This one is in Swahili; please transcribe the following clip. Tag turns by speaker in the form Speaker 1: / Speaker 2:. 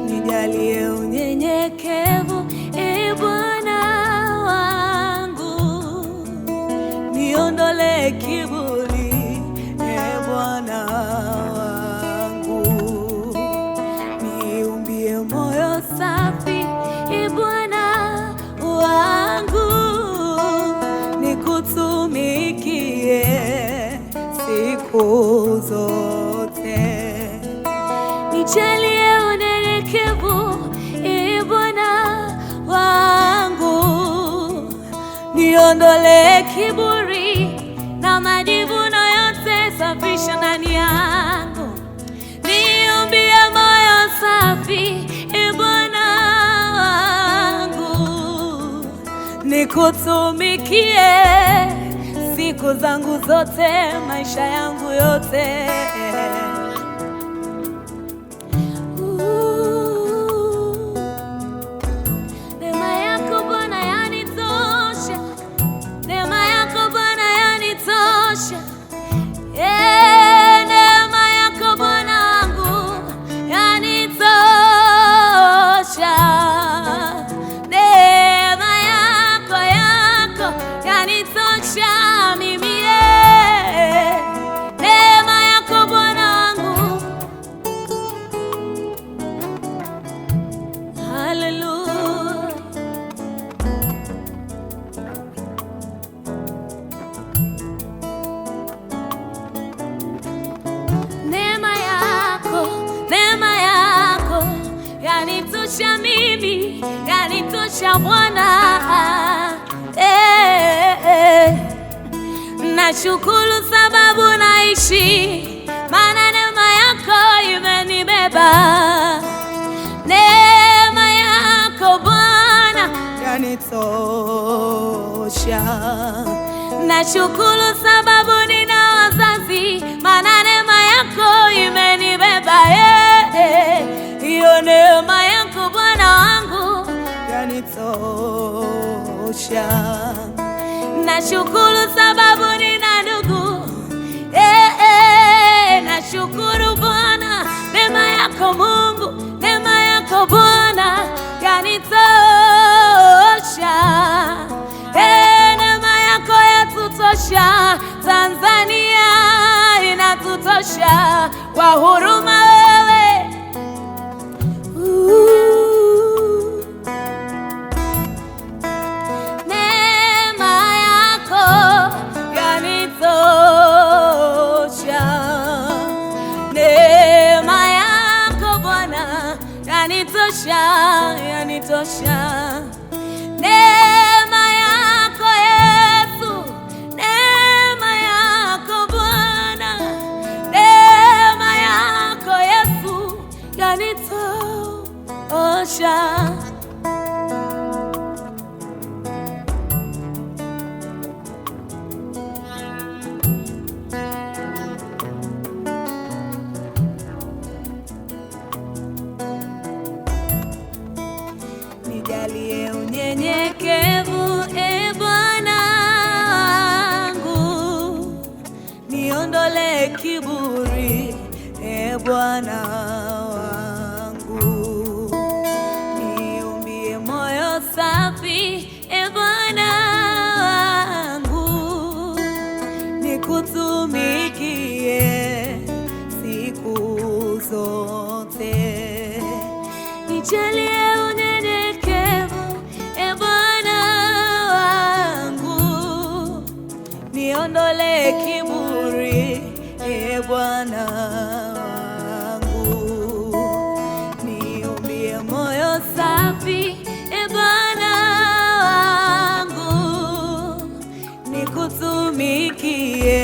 Speaker 1: Nijalie unyenyekevu, Bwana wangu, niondole kiburi, Bwana wangu, niumbie moyo safi, Bwana wangu, nikutumikie siku zote. Nijalie unyenyekevu, Bwana wangu, niondole kiburi na majivuno yote, safisha ndani yangu, niumbie moyo safi, Bwana wangu, nikutumikie siku zangu zote, maisha yangu yote. Yanitosha mimi, yanitosha Bwana. Nashukuru sababu naishi, maana neema yako imenibeba. Neema yako Bwana yanitosha. Nashukuru sababu nina wazazi, maana neema yako imenibeba. Hiyo neema yako Bwana wangu yanitosha. Nashukuru sababu nina ndugu, nashukuru Bwana, neema yako Mungu, neema yako Bwana yanitosha. Neema yako yatutosha, Tanzania inatutosha kwa huruma wewe. Neema yako yanitosha, neema yako Bwana yanitosha, yanitosha. Neema yako Yesu, neema yako Bwana, neema yako Yesu yanitosha. Bwana wangu. Niumbie moyo safi, Bwana wangu, nikutumikie siku zote. Nijalie unyenyekevu, Bwana wangu, niondole kiburi, Bwana wangu. Niumbie moyo safi, Bwana wangu, nikutumikie